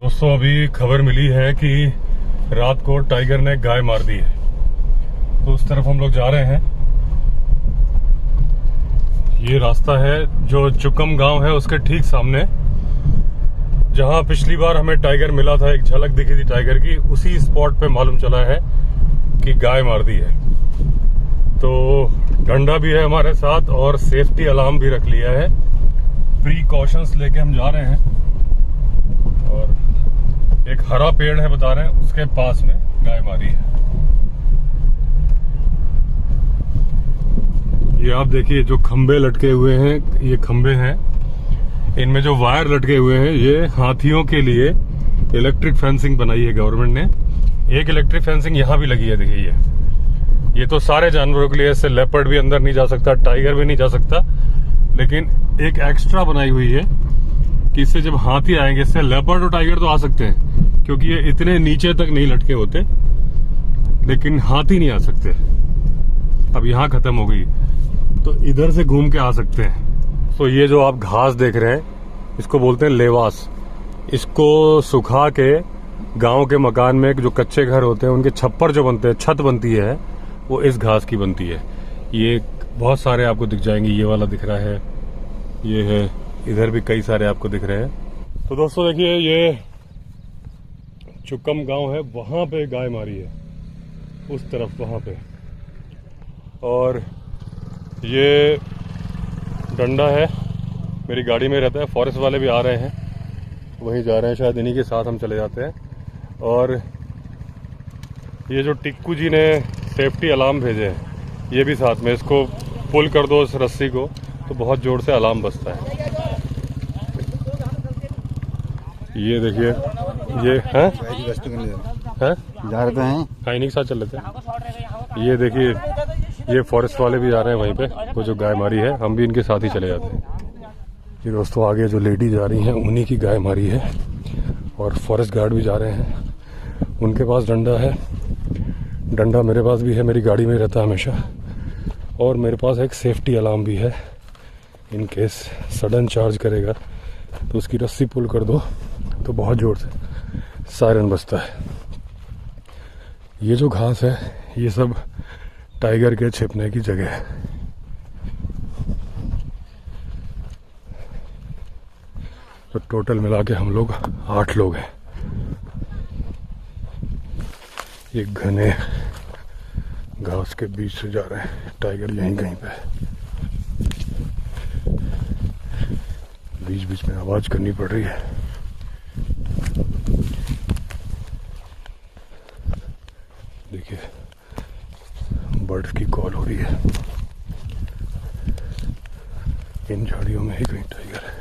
दोस्तों अभी खबर मिली है कि रात को टाइगर ने गाय मार दी है, तो उस तरफ हम लोग जा रहे हैं। ये रास्ता है जो चुकम गांव है उसके ठीक सामने, जहां पिछली बार हमें टाइगर मिला था, एक झलक दिखी थी टाइगर की, उसी स्पॉट पे मालूम चला है कि गाय मार दी है। तो डंडा भी है हमारे साथ और सेफ्टी अलार्म भी रख लिया है। प्रीकॉशंस लेके हम जा रहे हैं और एक हरा पेड़ है बता रहे हैं, उसके पास में गाय मारी है। ये आप देखिए जो खंबे लटके हुए हैं, ये खंबे हैं, इनमें जो वायर लटके हुए हैं ये हाथियों के लिए इलेक्ट्रिक फेंसिंग बनाई है गवर्नमेंट ने। एक इलेक्ट्रिक फेंसिंग यहाँ भी लगी है, देखिए ये तो सारे जानवरों के लिए, इससे लेपर्ड भी अंदर नहीं जा सकता, टाइगर भी नहीं जा सकता, लेकिन एक एक्स्ट्रा बनाई हुई है कि इससे जब हाथी आएंगे, इससे लेपर्ड और टाइगर तो आ सकते हैं क्योंकि ये इतने नीचे तक नहीं लटके होते, लेकिन हाथी नहीं आ सकते। अब यहाँ खत्म हो गई तो इधर से घूम के आ सकते हैं। तो ये जो आप घास देख रहे हैं इसको बोलते हैं लेवास। इसको सुखा के गांव के मकान में जो कच्चे घर होते हैं उनके छप्पर जो बनते हैं, छत बनती है, वो इस घास की बनती है। ये बहुत सारे आपको दिख जाएंगे, ये वाला दिख रहा है, ये है, इधर भी कई सारे आपको दिख रहे हैं। तो दोस्तों देखिए ये चुकम गांव है, वहां पे गाय मारी है, उस तरफ वहां पे। और ये डंडा है, मेरी गाड़ी में रहता है, फॉरेस्ट वाले भी आ रहे हैं, वहीं जा रहे हैं, शायद इन्हीं के साथ हम चले जाते हैं। और ये जो टिक्कू जी ने सेफ्टी अलार्म भेजे हैं ये भी साथ में, इसको पुल कर दो इस रस्सी को तो बहुत जोर से अलार्म बजता है। ये देखिए ये है जा रहे हैं, इन्हीं के साथ चल लेते हैं। ये देखिए ये फॉरेस्ट वाले भी जा रहे हैं वहीं पे, वो जो गाय मारी है, हम भी इनके साथ ही चले जाते हैं। ये दोस्तों आगे जो लेडी जा रही हैं उन्हीं की गाय मारी है, और फॉरेस्ट गार्ड भी जा रहे हैं, उनके पास डंडा है, डंडा मेरे पास भी है, मेरी गाड़ी में रहता है हमेशा, और मेरे पास एक सेफ्टी अलार्म भी है, इन केस सडन चार्ज करेगा तो उसकी रस्सी पुल कर दो तो बहुत जोर से सायरन बजता है। ये जो घास है ये सब टाइगर के छिपने की जगह है। तो टोटल मिला के हम लोग 8 लोग हैं। ये घने घास के बीच से जा रहे हैं, टाइगर यहीं कहीं पे है। बीच बीच में आवाज करनी पड़ रही है। देखिए बर्ड्स की कॉल हो रही है, इन झाड़ियों में ही कहीं टाइगर है।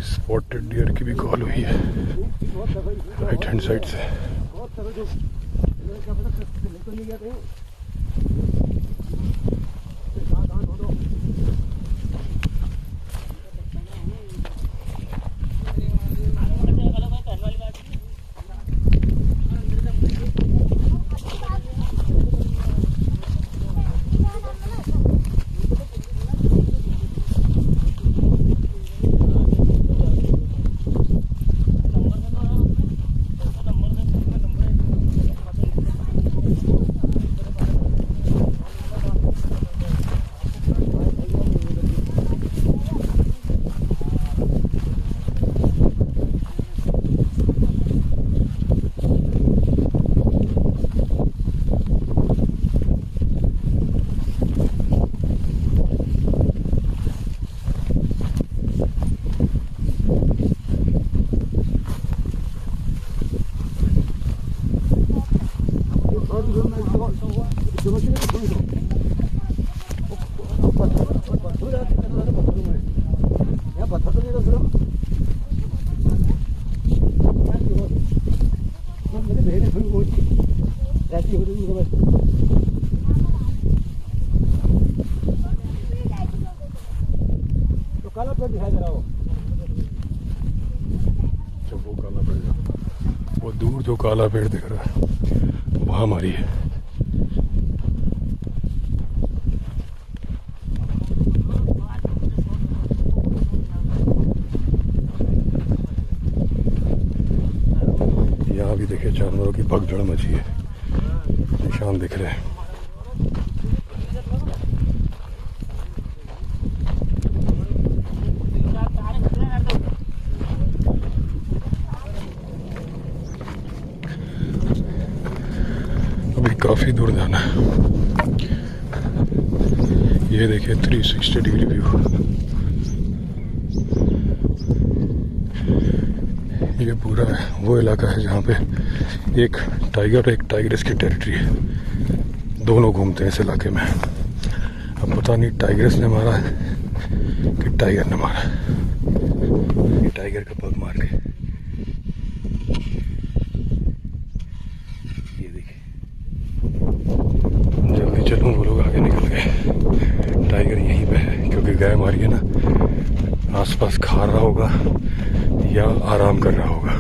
स्पॉटेड डियर की भी कॉल हुई है राइट हैंड साइड से। काला पेड़ दिखाई दे रहा हो। जो वो काला पेड़, वो दूर जो काला पेड़ दिख रहा है वहाँ हमारी है। यहाँ भी देखिए जानवरों की भगदड़ मची है, निशान दिख रहे हैं। अभी काफी दूर जाना है। ये देखिए 360 डिग्री व्यू। ये पूरा वो इलाका है जहाँ पे एक टाइगर और एक टाइग्रेस की टेरिटरी है। दोनों घूमते हैं इस इलाके में। अब पता नहीं टाइग्रेस ने मारा है कि टाइगर ने मारा है। ये टाइगर का पग मार के, ये देखिए। जल्दी चलूँ, वो लोग आगे निकल गए। टाइगर यहीं पे है क्योंकि गाय मारी है ना। आसपास खा रहा होगा या आराम कर रहा होगा।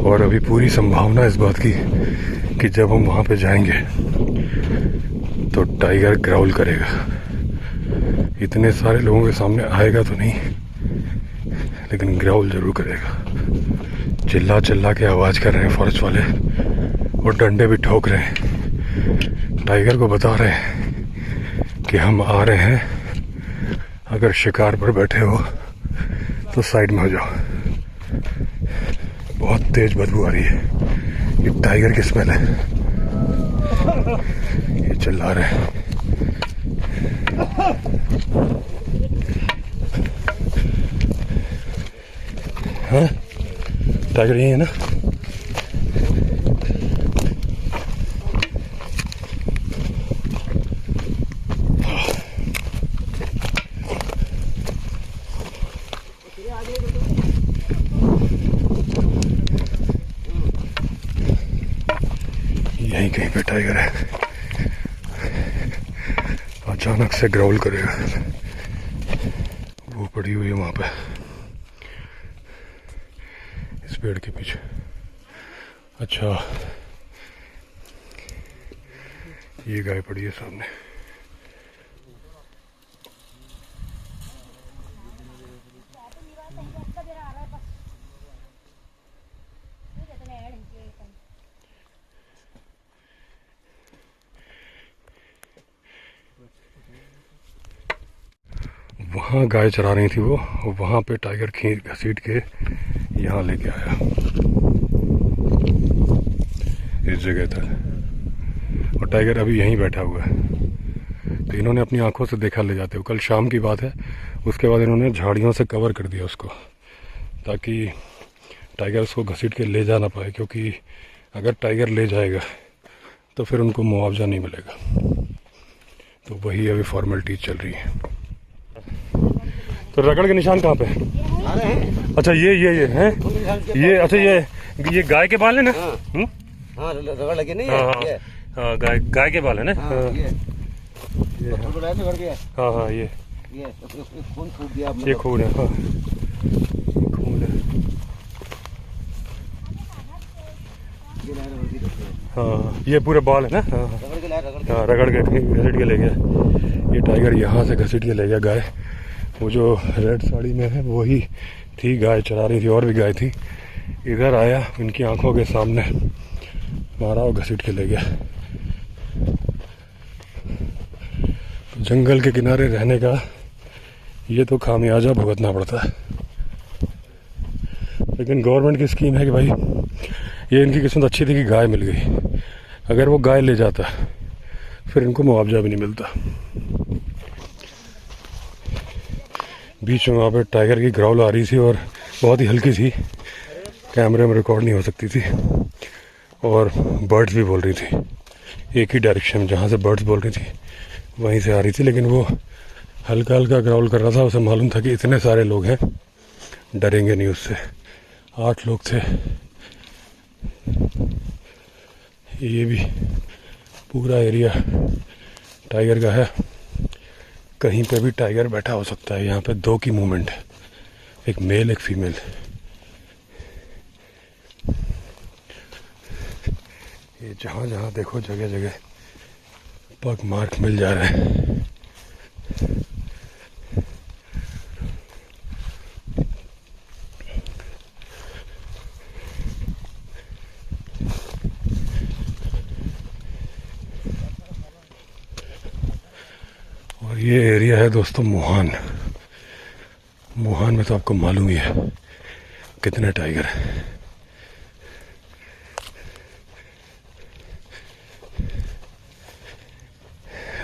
और अभी पूरी संभावना इस बात की कि जब हम वहां पे जाएंगे तो टाइगर ग्राउल करेगा। इतने सारे लोगों के सामने आएगा तो नहीं, लेकिन ग्राउल जरूर करेगा। चिल्ला चिल्ला के आवाज कर रहे हैं फॉरेस्ट वाले और डंडे भी ठोक रहे हैं। टाइगर को बता रहे हैं कि हम आ रहे हैं, अगर शिकार पर बैठे हो तो साइड में हो जाओ। बहुत तेज बदबू आ रही है, ये टाइगर की स्मेल है। ये चिल्ला रहे हैं। हाँ, टाइगर यही है ना। यहीं कहीं पे टाइगर है। अचानक से ग्राउल करेगा। वो पड़ी हुई है वहां पे इस पेड़ के पीछे। अच्छा, ये गाय पड़ी है सामने। वहाँ गाय चरा रही थी वो, वहाँ पे टाइगर खींच घसीट के यहाँ लेके आया इस जगह तक। और टाइगर अभी यहीं बैठा हुआ है। तो इन्होंने अपनी आंखों से देखा ले जाते हुए। कल शाम की बात है। उसके बाद इन्होंने झाड़ियों से कवर कर दिया उसको, ताकि टाइगर उसको घसीट के ले जा ना पाए। क्योंकि अगर टाइगर ले जाएगा तो फिर उनको मुआवजा नहीं मिलेगा। तो वही अभी फॉर्मेलिटी चल रही है। तो रगड़ के निशान कहाँ पे है? अच्छा ये हैं ये। अच्छा ये गाय के बाल है ना? हाँ, रगड़ लगे नहीं। हाँ, गाय के बाल है ना। हाँ, ये खून फूट गया। ये खून है। हाँ, खून है। हाँ, ये पूरे बाल है ना। हाँ, रगड़ के घसीट के ले गया। ये टाइगर यहाँ से घसीट के ले गया गाय। वो जो रेड साड़ी में है वही थी, गाय चरा रही थी। और भी गाय थी। इधर आया, इनकी आंखों के सामने मारा और घसीट के ले गया। जंगल के किनारे रहने का ये तो खामियाजा भुगतना पड़ता है। लेकिन गवर्नमेंट की स्कीम है कि भाई, ये इनकी किस्मत अच्छी थी कि गाय मिल गई। अगर वो गाय ले जाता फिर इनको मुआवजा भी नहीं मिलता। बीच में वहाँ पे टाइगर की ग्राउल आ रही थी और बहुत ही हल्की थी, कैमरे में रिकॉर्ड नहीं हो सकती थी। और बर्ड्स भी बोल रही थी एक ही डायरेक्शन में, जहाँ से बर्ड्स बोल रही थी वहीं से आ रही थी। लेकिन वो हल्का हल्का ग्राउल कर रहा था। उसे मालूम था कि इतने सारे लोग हैं, डरेंगे नहीं उससे। 8 लोग थे। ये भी पूरा एरिया टाइगर का है। कहीं पे भी टाइगर बैठा हो सकता है। यहाँ पे दो की मूवमेंट है, एक मेल एक फीमेल। ये जहाँ जहाँ देखो जगह जगह पग मार्क मिल जा रहे हैं। और ये एरिया है दोस्तों मुहान। मुहान में तो आपको मालूम ही है कितने टाइगर हैं।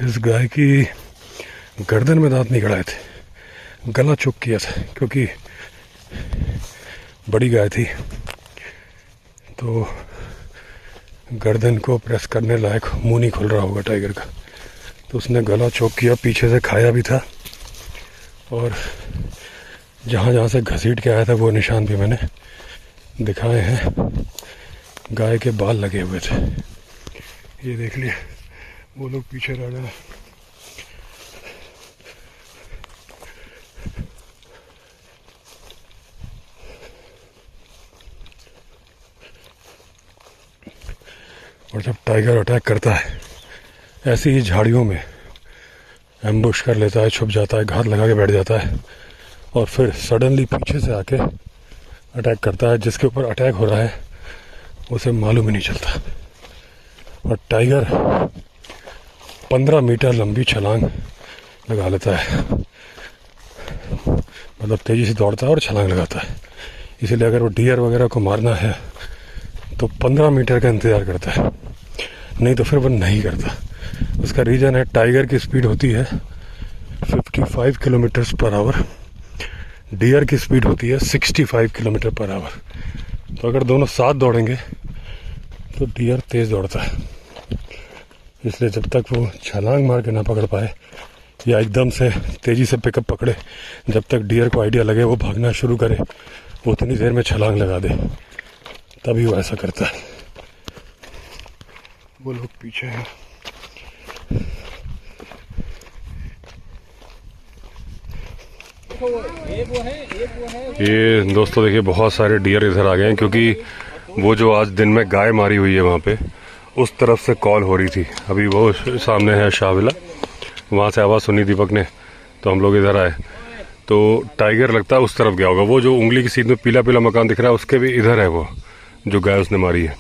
इस गाय की गर्दन में दांत नहीं गड़ाए थे, गला चुक किया था, क्योंकि बड़ी गाय थी तो गर्दन को प्रेस करने लायक मुंह नहीं खुल रहा होगा टाइगर का, तो उसने गला चौक किया, पीछे से खाया भी था। और जहाँ जहाँ से घसीट के आया था वो निशान भी मैंने दिखाए हैं। गाय के बाल लगे हुए थे, ये देख लिया, वो लोग पीछे रह गए। और जब टाइगर अटैक करता है ऐसी ही झाड़ियों में एम्बुश कर लेता है, छुप जाता है, घात लगा के बैठ जाता है और फिर सडनली पीछे से आके अटैक करता है। जिसके ऊपर अटैक हो रहा है उसे मालूम ही नहीं चलता। और टाइगर 15 मीटर लंबी छलांग लगा लेता है, मतलब तेज़ी से दौड़ता है और छलांग लगाता है। इसीलिए अगर वो डियर वगैरह को मारना है तो 15 मीटर का इंतज़ार करता है, नहीं तो फिर वो नहीं करता। उसका रीज़न है टाइगर की स्पीड होती है 55 किलोमीटर पर आवर, डियर की स्पीड होती है 65 किलोमीटर पर आवर। तो अगर दोनों साथ दौड़ेंगे तो डियर तेज़ दौड़ता है। इसलिए जब तक वो छलांग मार के ना पकड़ पाए या एकदम से तेज़ी से पिकअप पकड़े, जब तक डियर को आइडिया लगे वो भागना शुरू करे, वो उतनी देर में छलांग लगा दे, तभी वो ऐसा करता है। वो लोग पीछे हैं। ये दोस्तों देखिए बहुत सारे डियर इधर आ गए हैं, क्योंकि वो जो आज दिन में गाय मारी हुई है वहाँ पे उस तरफ से कॉल हो रही थी। अभी वो सामने है शाहविला, वहाँ से आवाज़ सुनी दीपक ने, तो हम लोग इधर आए तो टाइगर लगता है उस तरफ गया होगा। वो जो उंगली की सीध में पीला पीला मकान दिख रहा है उसके भी इधर है वो जो गाय उसने मारी है।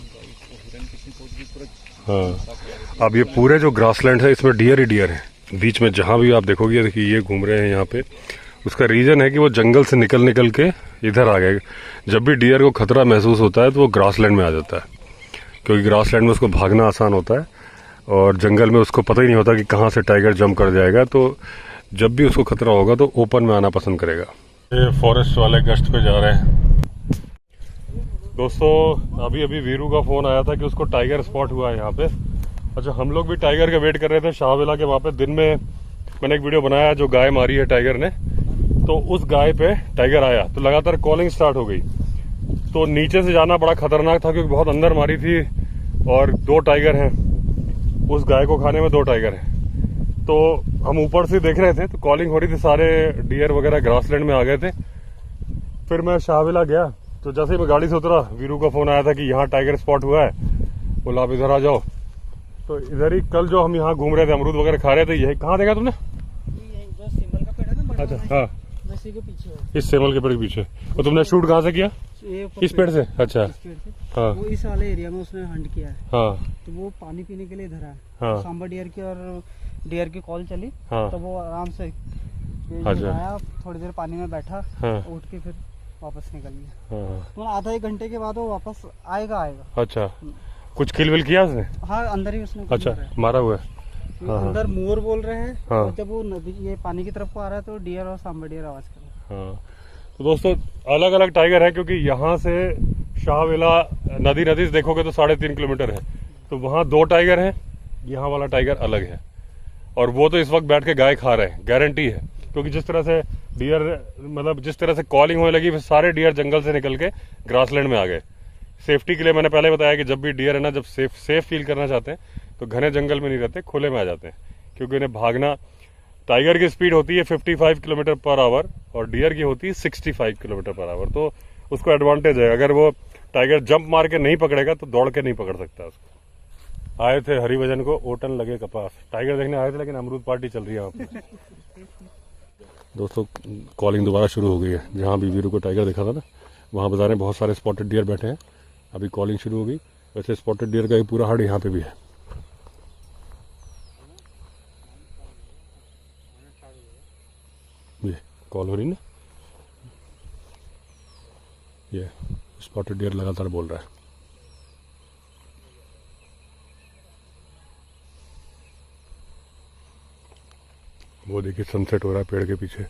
हाँ, अब ये पूरे जो ग्रासलैंड है इसमें डियर ही डियर है। बीच में जहाँ भी आप देखोगे, देखिए ये घूम रहे हैं यहाँ पे। उसका रीज़न है कि वो जंगल से निकल के इधर आ गए। जब भी डियर को खतरा महसूस होता है तो वो ग्रासलैंड में आ जाता है, क्योंकि ग्रासलैंड में उसको भागना आसान होता है और जंगल में उसको पता ही नहीं होता कि कहाँ से टाइगर जंप कर जाएगा। तो जब भी उसको खतरा होगा तो ओपन में आना पसंद करेगा। ये फॉरेस्ट वाले गश्त पे जा रहे हैं दोस्तों। अभी वीरू का फ़ोन आया था कि उसको टाइगर स्पॉट हुआ है यहाँ पे। अच्छा, हम लोग भी टाइगर का वेट कर रहे थे शाहविला के। वहाँ पे दिन में मैंने एक वीडियो बनाया जो गाय मारी है टाइगर ने, तो उस गाय पे टाइगर आया तो लगातार कॉलिंग स्टार्ट हो गई। तो नीचे से जाना बड़ा खतरनाक था क्योंकि बहुत अंदर मारी थी और 2 टाइगर हैं, उस गाय को खाने में 2 टाइगर हैं। तो हम ऊपर से देख रहे थे तो कॉलिंग हो रही थी, सारे डियर वगैरह ग्रासलैंड में आ गए थे। फिर मैं शाहविला गया तो जैसे ही मैं गाड़ी से उतरा वीरू का फ़ोन आया था कि यहाँ टाइगर स्पॉट हुआ है, बोला आप इधर आ जाओ। तो इधर ही कल जो हम यहाँ घूम रहे थे, अमरूद वगैरह खा रहे थे, यही कहाँ देखा तुमने? जो सेमल का पेड़ है ना, अच्छा हाँ, इसी के पीछे है। इस सेमल के पेड़ के पीछे। और तुमने शूट कहाँ से किया? इस पेड़ से? अच्छा हाँ, वो इस वाले एरिया में उसने हंट किया है। हाँ, तो वो पानी पीने के लिए इधर है। हाँ, सांबा डियर की और डियर की कॉल चली, हाँ, तो वो आराम से अच्छा, आया, थोड़ी देर पानी में बैठा, हाँ, उठ के फिर वापस निकल गया। हाँ, तो आधा 1 घंटे के बाद वो वापस आएगा। अच्छा, कुछ किल विल किया उसने? हाँ, अंदर ही उसने अच्छा, मारा हुआ है। हाँ, अंदर मोर बोल रहे हैं। हाँ, और जब वो नदी ये पानी की तरफ को आ रहा है तो डियर और सांबा डियर आवाज कर रहे हैं। हाँ, तो दोस्तों अलग अलग टाइगर है, क्योंकि यहाँ से शाहविला नदी से देखोगे तो 3.5 किलोमीटर है। तो वहाँ 2 टाइगर हैं, यहाँ वाला टाइगर अलग है। और वो तो इस वक्त बैठ के गाय खा रहे हैं, गारंटी है। क्योंकि जिस तरह से डियर, मतलब जिस तरह से कॉलिंग होने लगी, फिर सारे डियर जंगल से निकल के ग्रासलैंड में आ गए। सेफ्टी के लिए मैंने पहले बताया कि जब भी डियर है ना, जब सेफ फील करना चाहते हैं तो घने जंगल में नहीं रहते, खुले में आ जाते हैं, क्योंकि इन्हें भागना टाइगर की स्पीड होती है 55 किलोमीटर पर आवर और डियर की होती है 65 किलोमीटर पर आवर। तो उसको एडवांटेज है, अगर वो टाइगर जंप मार के नहीं पकड़ेगा तो दौड़ के नहीं पकड़ सकता उसको। आए थे हरिभजन को ओटन लगे कपास, टाइगर देखने आए थे, लेकिन अमरूद पार्टी चल रही है वहाँ पे। दोस्तों कॉलिंग दोबारा शुरू हो गई है। जहाँ भी वीरू को टाइगर देखा था ना, वहाँ बाजार में बहुत सारे स्पॉटेड डियर बैठे हैं। अभी कॉलिंग शुरू हो गई। वैसे स्पॉटेड डियर का एक पूरा हड़ यहाँ पे भी है। ये कॉल हो रही ना, ये स्पॉटेड डियर लगातार बोल रहा है। वो देखिए सनसेट हो रहा है पेड़ के पीछे।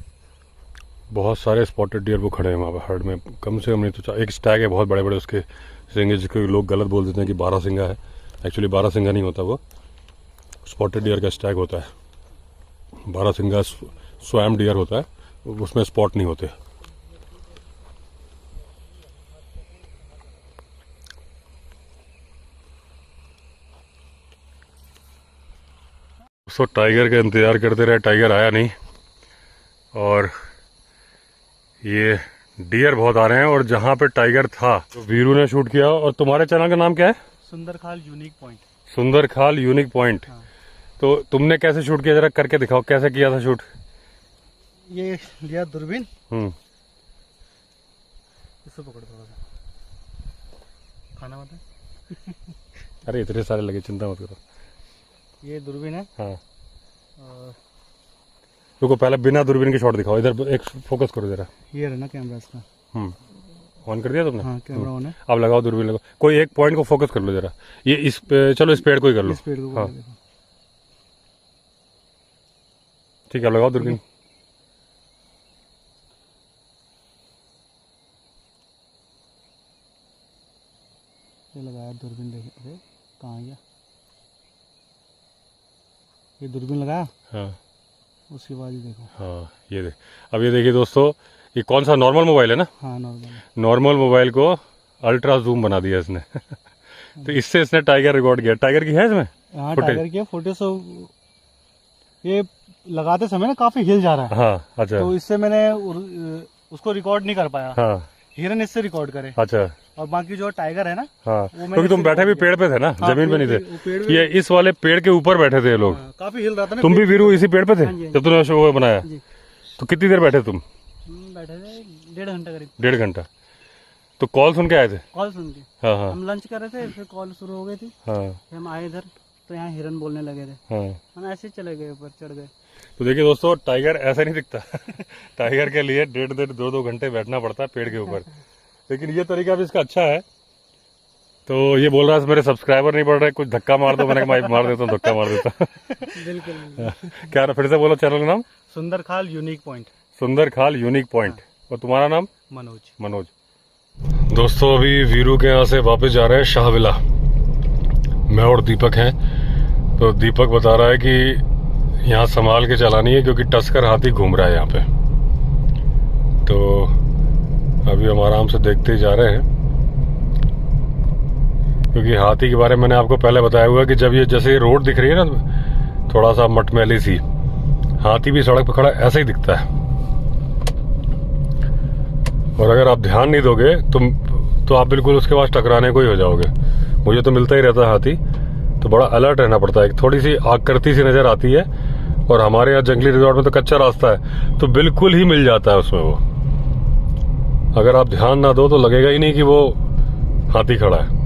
बहुत सारे स्पॉटेड डियर वो खड़े हैं वहाँ पर हर्ड में, कम से कम नहीं तो एक स्टैग है बहुत बड़े बड़े उसके सिंगे, जिसको लोग गलत बोल देते हैं कि 12 सिंगा है। एक्चुअली 12 सिंगा नहीं होता, वो स्पॉटेड डियर का स्टैग होता है। 12 सिंगा स्वैम डियर होता है, उसमें स्पॉट नहीं होते। तो टाइगर का इंतजार करते रहे, टाइगर आया नहीं। और ये डियर बहुत आ रहे हैं। और जहाँ पे टाइगर था तो वीरू ने शूट किया। और तुम्हारे चैनल का नाम क्या है? Sundarkhal unique point. Sundarkhal unique point. हाँ। तो तुमने कैसे शूट किया, जरा करके दिखाओ कैसे किया था शूट। ये लिया दूरबीन, इसको पकड़ो थोड़ा सा, खाना मत है। अरे इतने सारे लगे, चिंता मत करो। ये दूरबीन है। हाँ और रुको, पहले बिना दूरबीन के शॉट दिखाओ। इधर एक फोकस करो जरा। ये है ना कैमरा इसका। ऑन कर दिया तुमने? हाँ कैमरा ऑन है। अब लगाओ दूरबीन, लगाओ। कोई एक पॉइंट को फोकस कर लो जरा। ये इस पे, चलो इस पेड़ को ही कर लो। इस पेड़ को हाँ देखो। ठीक है, लगाओ दूरबीन। ये लगाया दूरबीन, देखे कहाँ गया। ये दूरबीन लगाया। हाँ उसके बाद ही देखो। हाँ ये देख। अब ये देखिए दोस्तों, ये कौन सा नॉर्मल मोबाइल है ना? हाँ नॉर्मल। नॉर्मल मोबाइल को अल्ट्रा जूम बना दिया इसने। तो इससे इसने टाइगर रिकॉर्ड किया। टाइगर की है इसमें? हाँ टाइगर की फोटो। सो ये लगाते समय ना काफी हिल जा रहा है। हाँ अच्छा। तो इससे मैंने उसको रिकॉर्ड नहीं कर पाया। हाँ हिरन इससे रिकॉर्ड करे। अच्छा। और बाकी जो टाइगर है ना, हाँ वो मैंने क्योंकि तुम बैठे भी पेड़ पे थे ना, हाँ, जमीन पे नहीं वो थे। पेड़ ये इस वाले पेड़ के ऊपर बैठे थे ये लोग। काफी हिल रहा था ना। तुम भी वीरू इसी पेड़ पे थे हाँ जी, हाँ जब तुमने शो बनाया? जी। तो कितनी देर बैठे तुम? बैठे थे 1.5 घंटा करीब। 1.5 घंटा। तो कॉल सुन के आए थे? कॉल सुन के। हाँ हाँ हम लंच कर रहे थे, फिर कॉल शुरू हो गई थी। हाँ फिर हम आए इधर तो यहाँ हिरन बोलने लगे थे। हाँ। हम ऐसे ही चले गए, ऊपर चढ़ गए। तो देखिए दोस्तों, टाइगर ऐसा नहीं दिखता। टाइगर के लिए 1.5 2 घंटे बैठना पड़ता है पेड़ के ऊपर। लेकिन ये तरीका भी इसका अच्छा है। तो ये बोल रहा है मेरे सब्सक्राइबर नहीं बढ़ रहे, कुछ धक्का मार दो। मैंने कहा मार देता हूँ, धक्का मार देता। बिल्कुल। क्या फिर से बोलो चैनल का नाम? Sundarkhal unique point. Sundarkhal unique point. और तुम्हारा नाम? मनोज। मनोज। दोस्तों अभी वीरू के यहाँ से वापस जा रहे हैं शाहविला। मैं और दीपक हैं। तो दीपक बता रहा है कि यहाँ संभाल के चलानी है क्योंकि टस्कर हाथी घूम रहा है यहाँ पे। तो अभी हम आराम से देखते ही जा रहे हैं, क्योंकि हाथी के बारे में मैंने आपको पहले बताया हुआ है कि जब ये जैसे ये रोड दिख रही है ना थोड़ा सा मटमैली सी, हाथी भी सड़क पर खड़ा ऐसे ही दिखता है। और अगर आप ध्यान नहीं दोगे तो आप बिल्कुल उसके पास टकराने को ही हो जाओगे। मुझे तो मिलता ही रहता है हाथी, तो बड़ा अलर्ट रहना पड़ता है। थोड़ी सी आग करती सी नजर आती है और हमारे यहाँ जंगली रिजॉर्ट में तो कच्चा रास्ता है, तो बिल्कुल ही मिल जाता है उसमें वो। अगर आप ध्यान ना दो तो लगेगा ही नहीं कि वो हाथी खड़ा है।